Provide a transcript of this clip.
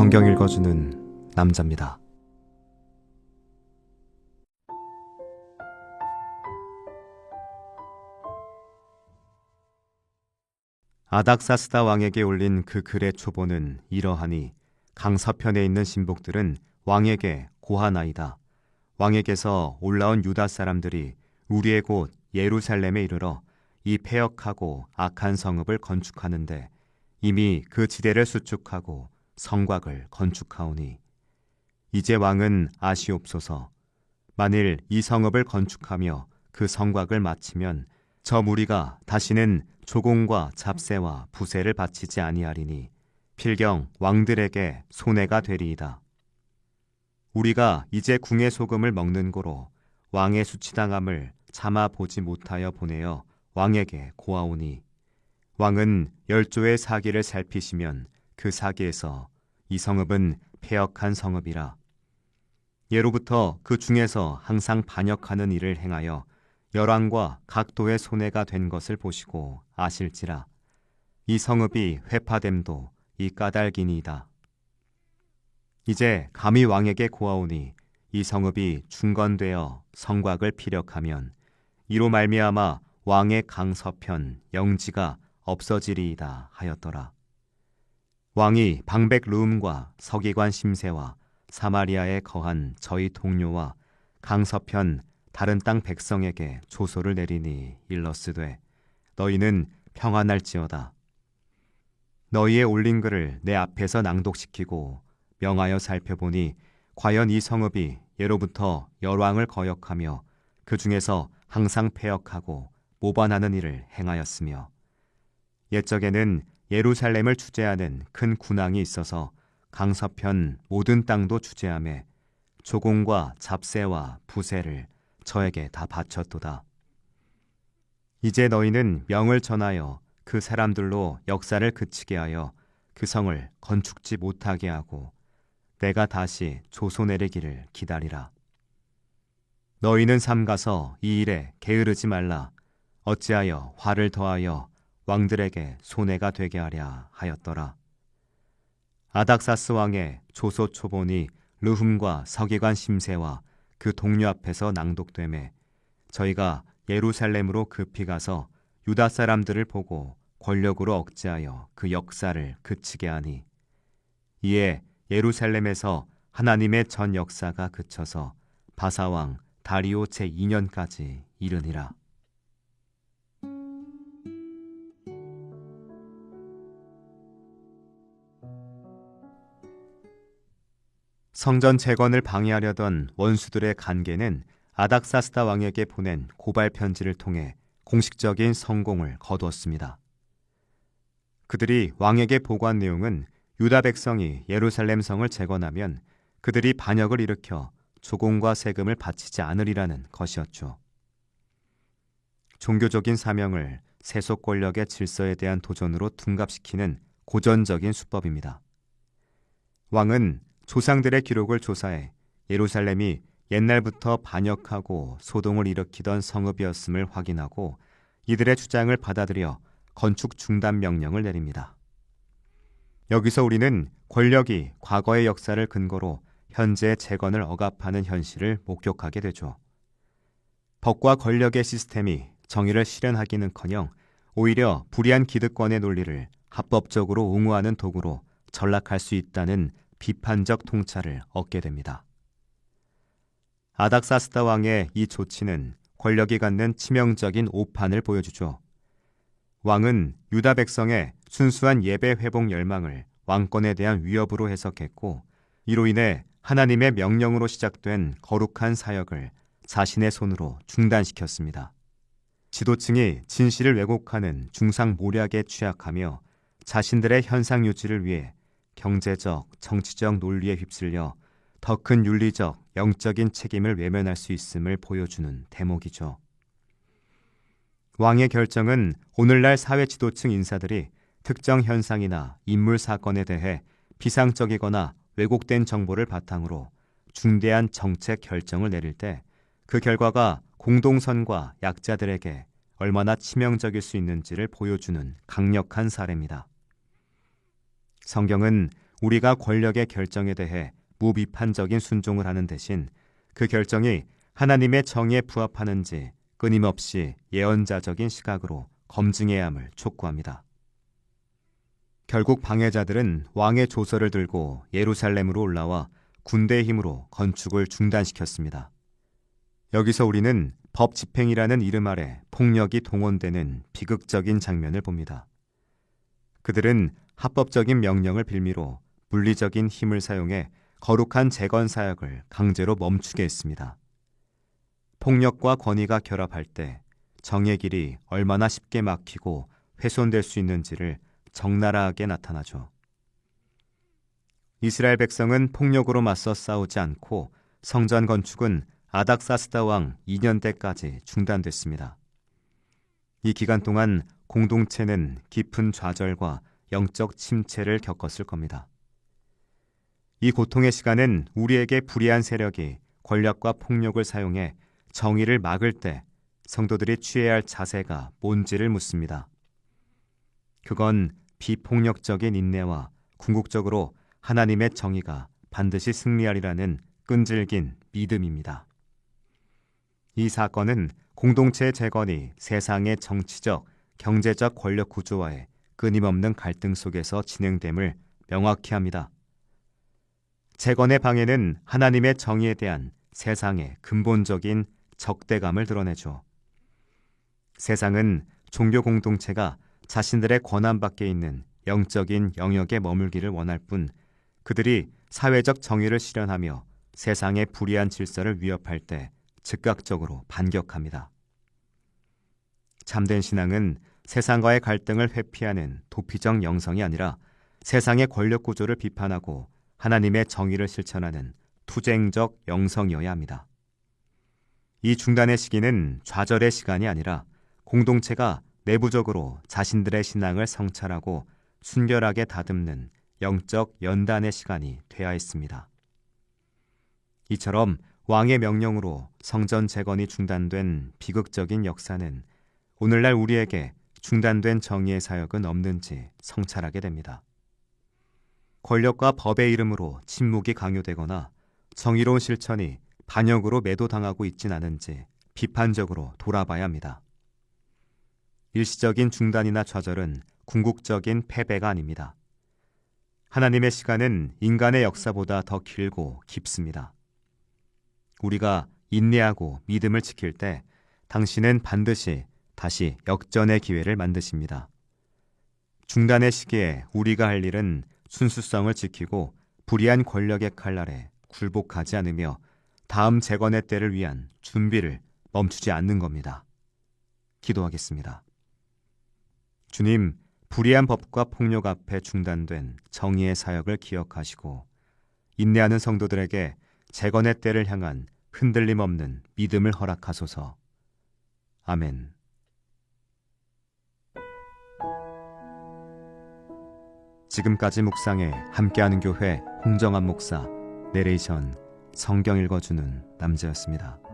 성경 읽어주는 남자입니다. 아닥사스다 왕에게 올린 그 글의 초보는 이러하니 강서편에 있는 신복들은 왕에게 고하나이다. 왕에게서 올라온 유다 사람들이 우리의 곳 예루살렘에 이르러 이 패역하고 악한 성읍을 건축하는데 이미 그 지대를 수축하고 성곽을 건축하오니 이제 왕은 아시옵소서. 만일 이 성읍을 건축하며 그 성곽을 마치면 저 무리가 다시는 조공과 잡세와 부세를 바치지 아니하리니 필경 왕들에게 손해가 되리이다. 우리가 이제 궁의 소금을 먹는 고로 왕의 수치당함을 참아 보지 못하여 보내어 왕에게 고하오니 왕은 10조의 사기를 살피시면 그 사기에서 이 성읍은 패역한 성읍이라. 예로부터 그 중에서 항상 반역하는 일을 행하여 열왕과 각 도의 손해가 된 것을 보시고 아실지라. 이 성읍이 회파됨도 이 까닭이니이다. 이제 감히 왕에게 고하오니 이 성읍이 중건되어 성곽을 피력하면 이로 말미암아 왕의 강서편 영지가 없어지리이다 하였더라. 왕이 방백 르움과 서기관 심세와 사마리아에 거한 저희 동료와 강서편 다른 땅 백성에게 조소를 내리니 일러스되 너희는 평안할지어다. 너희의 올린 글을 내 앞에서 낭독시키고 명하여 살펴보니 과연 이 성읍이 예로부터 열왕을 거역하며 그 중에서 항상 패역하고 모반하는 일을 행하였으며 옛적에는 예루살렘을 주재하는 큰 군왕이 있어서 강서편 모든 땅도 주재하며 조공과 잡세와 부세를 저에게 다 바쳤도다. 이제 너희는 명을 전하여 그 사람들로 역사를 그치게 하여 그 성을 건축지 못하게 하고 내가 다시 조소 내리기를 기다리라. 너희는 삼가서 이 일에 게으르지 말라. 어찌하여 화를 더하여 왕들에게 손해가 되게 하랴 하였더라. 아닥사스 왕의 조소 초본이 르훔과 서기관 심세와 그 동료 앞에서 낭독되매 저희가 예루살렘으로 급히 가서 유다 사람들을 보고 권력으로 억제하여 그 역사를 그치게 하니 이에 예루살렘에서 하나님의 전 역사가 그쳐서 바사왕 다리오 제2년까지 이르니라. 성전 재건을 방해하려던 원수들의 간계는 아닥사스다 왕에게 보낸 고발 편지를 통해 공식적인 성공을 거두었습니다. 그들이 왕에게 보고한 내용은 유다 백성이 예루살렘 성을 재건하면 그들이 반역을 일으켜 조공과 세금을 바치지 않으리라는 것이었죠. 종교적인 사명을 세속 권력의 질서에 대한 도전으로 둔갑시키는 고전적인 수법입니다. 왕은 조상들의 기록을 조사해 예루살렘이 옛날부터 반역하고 소동을 일으키던 성읍이었음을 확인하고 이들의 주장을 받아들여 건축 중단 명령을 내립니다. 여기서 우리는 권력이 과거의 역사를 근거로 현재의 재건을 억압하는 현실을 목격하게 되죠. 법과 권력의 시스템이 정의를 실현하기는커녕 오히려 불의한 기득권의 논리를 합법적으로 옹호하는 도구로 전락할 수 있다는 비판적 통찰을 얻게 됩니다. 아닥사스다 왕의 이 조치는 권력이 갖는 치명적인 오판을 보여주죠. 왕은 유다 백성의 순수한 예배 회복 열망을 왕권에 대한 위협으로 해석했고 이로 인해 하나님의 명령으로 시작된 거룩한 사역을 자신의 손으로 중단시켰습니다. 지도층이 진실을 왜곡하는 중상모략에 취약하며 자신들의 현상 유지를 위해 경제적, 정치적 논리에 휩쓸려 더 큰 윤리적, 영적인 책임을 외면할 수 있음을 보여주는 대목이죠. 왕의 결정은 오늘날 사회 지도층 인사들이 특정 현상이나 인물 사건에 대해 비상적이거나 왜곡된 정보를 바탕으로 중대한 정책 결정을 내릴 때 그 결과가 공동선과 약자들에게 얼마나 치명적일 수 있는지를 보여주는 강력한 사례입니다. 성경은 우리가 권력의 결정에 대해 무비판적인 순종을 하는 대신 그 결정이 하나님의 정의에 부합하는지 끊임없이 예언자적인 시각으로 검증해야 함을 촉구합니다. 결국 방해자들은 왕의 조서를 들고 예루살렘으로 올라와 군대의 힘으로 건축을 중단시켰습니다. 여기서 우리는 법 집행이라는 이름 아래 폭력이 동원되는 비극적인 장면을 봅니다. 그들은 합법적인 명령을 빌미로 물리적인 힘을 사용해 거룩한 재건 사역을 강제로 멈추게 했습니다. 폭력과 권위가 결합할 때 정의 길이 얼마나 쉽게 막히고 훼손될 수 있는지를 적나라하게 나타나죠. 이스라엘 백성은 폭력으로 맞서 싸우지 않고 성전 건축은 아닥사스다 왕 2년 때까지 중단됐습니다. 이 기간 동안 공동체는 깊은 좌절과 영적 침체를 겪었을 겁니다. 이 고통의 시간은 우리에게 불의한 세력이 권력과 폭력을 사용해 정의를 막을 때 성도들이 취해야 할 자세가 뭔지를 묻습니다. 그건 비폭력적인 인내와 궁극적으로 하나님의 정의가 반드시 승리하리라는 끈질긴 믿음입니다. 이 사건은 공동체의 재건이 세상의 정치적, 경제적 권력 구조와의 끊임없는 갈등 속에서 진행됨을 명확히 합니다. 재건의 방해는 하나님의 정의에 대한 세상의 근본적인 적대감을 드러내죠. 세상은 종교 공동체가 자신들의 권한 밖에 있는 영적인 영역에 머물기를 원할 뿐 그들이 사회적 정의를 실현하며 세상의 불의한 질서를 위협할 때 즉각적으로 반격합니다. 참된 신앙은 세상과의 갈등을 회피하는 도피적 영성이 아니라 세상의 권력 구조를 비판하고 하나님의 정의를 실천하는 투쟁적 영성이어야 합니다. 이 중단의 시기는 좌절의 시간이 아니라 공동체가 내부적으로 자신들의 신앙을 성찰하고 순결하게 다듬는 영적 연단의 시간이 되어야 했습니다. 이처럼 왕의 명령으로 성전 재건이 중단된 비극적인 역사는 오늘날 우리에게 중단된 정의의 사역은 없는지 성찰하게 됩니다. 권력과 법의 이름으로 침묵이 강요되거나 정의로운 실천이 반역으로 매도당하고 있진 않은지 비판적으로 돌아봐야 합니다. 일시적인 중단이나 좌절은 궁극적인 패배가 아닙니다. 하나님의 시간은 인간의 역사보다 더 길고 깊습니다. 우리가 인내하고 믿음을 지킬 때 당신은 반드시 다시 역전의 기회를 만드십니다. 중단의 시기에 우리가 할 일은 순수성을 지키고 불의한 권력의 칼날에 굴복하지 않으며 다음 재건의 때를 위한 준비를 멈추지 않는 겁니다. 기도하겠습니다. 주님, 불의한 법과 폭력 앞에 중단된 정의의 사역을 기억하시고 인내하는 성도들에게 재건의 때를 향한 흔들림 없는 믿음을 허락하소서. 아멘. 지금까지 묵상에 함께하는 교회 홍정한 목사, 내레이션 성경 읽어주는 남자였습니다.